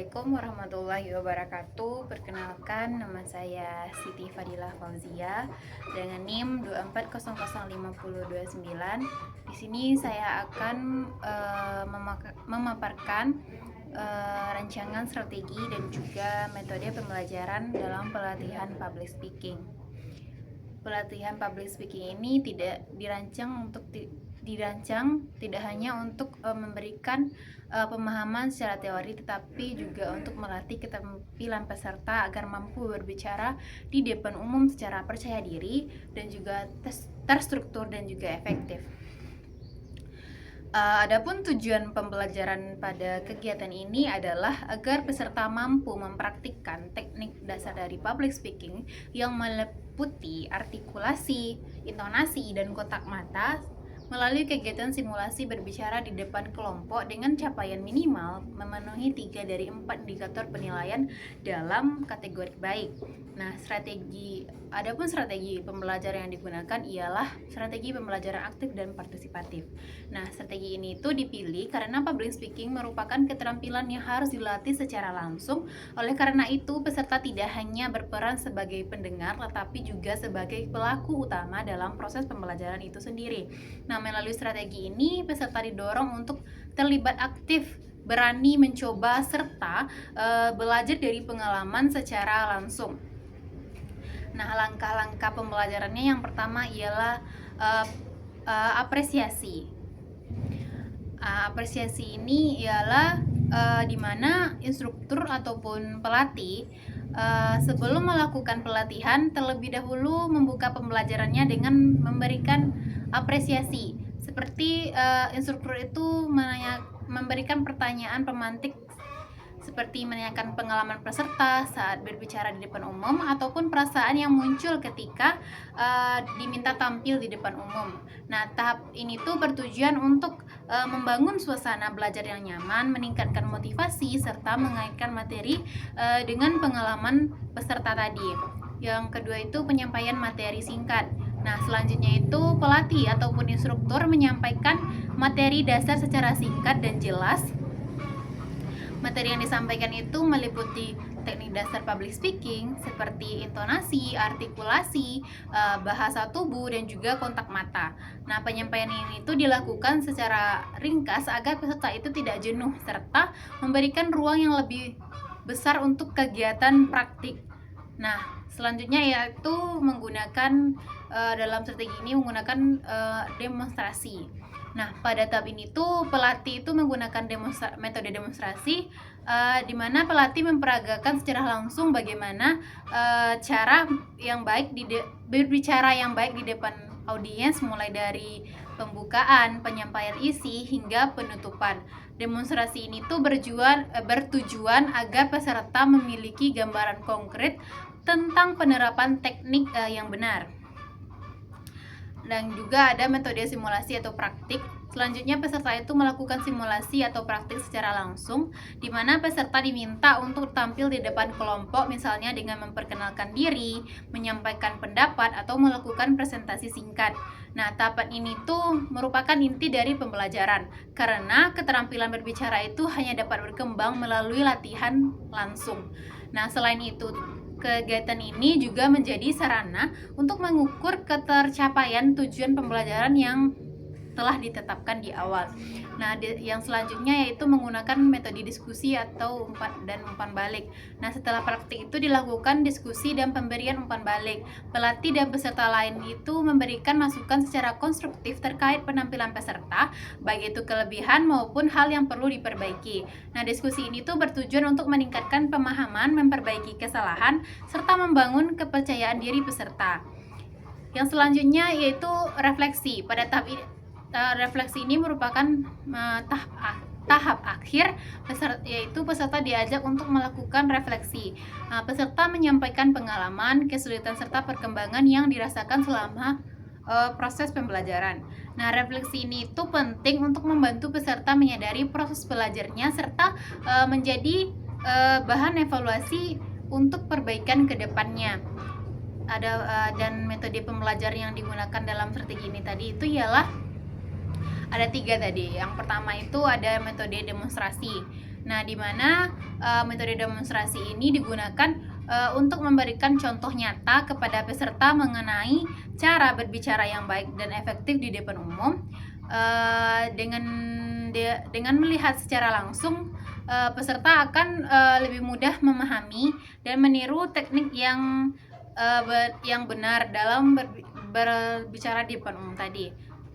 Assalamualaikum warahmatullahi wabarakatuh. Perkenalkan, nama saya Siti Fadilah Fauzia dengan NIM 2400529. Di sini saya akan memaparkan rancangan strategi dan juga metode pembelajaran dalam pelatihan public speaking. Pelatihan public speaking ini dirancang tidak hanya untuk memberikan pemahaman secara teori, tetapi juga untuk melatih keterampilan peserta agar mampu berbicara di depan umum secara percaya diri dan juga terstruktur dan juga efektif. Adapun tujuan pembelajaran pada kegiatan ini adalah agar peserta mampu mempraktikkan teknik dasar dari public speaking yang meliputi artikulasi, intonasi, dan kontak mata melalui kegiatan simulasi berbicara di depan kelompok dengan capaian minimal memenuhi 3 dari 4 indikator penilaian dalam kategori baik. Nah, adapun strategi pembelajaran yang digunakan ialah strategi pembelajaran aktif dan partisipatif. Nah, strategi ini itu dipilih karena public speaking merupakan keterampilan yang harus dilatih secara langsung. Oleh karena itu, peserta tidak hanya berperan sebagai pendengar, tetapi juga sebagai pelaku utama dalam proses pembelajaran itu sendiri. Nah, melalui strategi ini, peserta didorong untuk terlibat aktif, berani mencoba, serta belajar dari pengalaman secara langsung. Nah, langkah-langkah pembelajarannya yang pertama ialah apresiasi. Apresiasi ini ialah di mana instruktur ataupun pelatih sebelum melakukan pelatihan terlebih dahulu membuka pembelajarannya dengan memberikan apresiasi. Seperti instruktur itu memberikan pertanyaan pemantik seperti menanyakan pengalaman peserta saat berbicara di depan umum ataupun perasaan yang muncul ketika diminta tampil di depan umum. Nah, tahap ini tuh bertujuan untuk membangun suasana belajar yang nyaman, meningkatkan motivasi, serta mengaitkan materi dengan pengalaman peserta tadi. Yang kedua itu penyampaian materi singkat. Nah, selanjutnya itu pelatih ataupun instruktur menyampaikan materi dasar secara singkat dan jelas. Materi yang disampaikan itu meliputi teknik dasar public speaking seperti intonasi, artikulasi, bahasa tubuh, dan juga kontak mata. Nah, penyampaian ini itu dilakukan secara ringkas agar peserta itu tidak jenuh serta memberikan ruang yang lebih besar untuk kegiatan praktik. Nah, selanjutnya yaitu menggunakan dalam strategi ini menggunakan demonstrasi. Nah, pada tahap ini tuh pelatih itu menggunakan metode demonstrasi di mana pelatih memperagakan secara langsung bagaimana cara yang baik berbicara yang baik di depan audiens, mulai dari pembukaan, penyampaian isi hingga penutupan. Demonstrasi ini tuh bertujuan agar peserta memiliki gambaran konkret tentang penerapan teknik yang benar. Dan juga ada metode simulasi atau praktik. Selanjutnya peserta itu melakukan simulasi atau praktik secara langsung, di mana peserta diminta untuk tampil di depan kelompok, misalnya dengan memperkenalkan diri, menyampaikan pendapat, atau melakukan presentasi singkat. Nah, tahapan ini tuh merupakan inti dari pembelajaran, karena keterampilan berbicara itu hanya dapat berkembang melalui latihan langsung. Nah, selain itu, kegiatan ini juga menjadi sarana untuk mengukur ketercapaian tujuan pembelajaran yang telah ditetapkan di awal. Nah, yang selanjutnya yaitu menggunakan metode diskusi atau umpan balik. Nah, setelah praktik itu dilakukan diskusi dan pemberian umpan balik. Pelatih dan peserta lain itu memberikan masukan secara konstruktif terkait penampilan peserta, baik itu kelebihan maupun hal yang perlu diperbaiki. Nah, diskusi ini tuh bertujuan untuk meningkatkan pemahaman, memperbaiki kesalahan, serta membangun kepercayaan diri peserta. Yang selanjutnya yaitu refleksi. Pada tahap refleksi ini merupakan tahap akhir yaitu peserta diajak untuk melakukan refleksi. Peserta menyampaikan pengalaman, kesulitan serta perkembangan yang dirasakan selama proses pembelajaran. Nah, refleksi ini itu penting untuk membantu peserta menyadari proses belajarnya serta menjadi bahan evaluasi untuk perbaikan ke depannya. Dan metode pembelajaran yang digunakan dalam strategi ini tadi itu ialah ada 3 tadi. Yang pertama itu ada metode demonstrasi. Nah, di mana metode demonstrasi ini digunakan untuk memberikan contoh nyata kepada peserta mengenai cara berbicara yang baik dan efektif di depan umum. Dengan melihat secara langsung, peserta akan lebih mudah memahami dan meniru teknik yang benar dalam berbicara di depan umum tadi.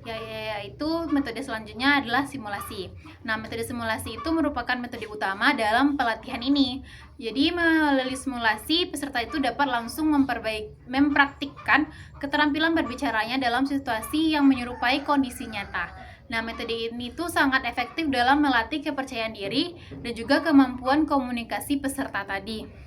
Yaitu metode selanjutnya adalah simulasi. Nah, metode simulasi itu merupakan metode utama dalam pelatihan ini. Jadi melalui simulasi, peserta itu dapat langsung mempraktikkan keterampilan berbicaranya dalam situasi yang menyerupai kondisi nyata. Nah, metode ini tuh sangat efektif dalam melatih kepercayaan diri dan juga kemampuan komunikasi peserta tadi.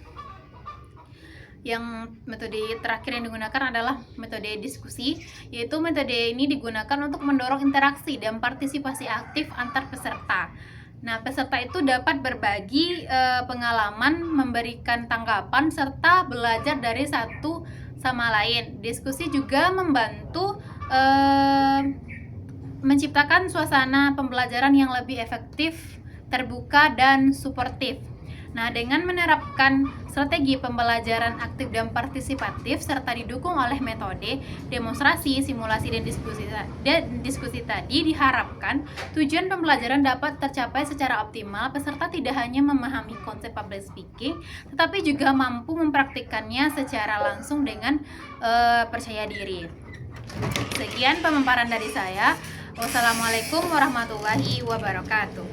Yang metode terakhir yang digunakan adalah metode diskusi, yaitu metode ini digunakan untuk mendorong interaksi dan partisipasi aktif antar peserta. Nah, peserta itu dapat berbagi pengalaman, memberikan tanggapan, serta belajar dari satu sama lain. Diskusi juga membantu menciptakan suasana pembelajaran yang lebih efektif, terbuka, dan suportif. Nah, dengan menerapkan strategi pembelajaran aktif dan partisipatif serta didukung oleh metode demonstrasi, simulasi, dan diskusi tadi, diharapkan tujuan pembelajaran dapat tercapai secara optimal. Peserta tidak hanya memahami konsep public speaking, tetapi juga mampu mempraktikkannya secara langsung dengan percaya diri. Sekian pemaparan dari saya. Wassalamualaikum warahmatullahi wabarakatuh.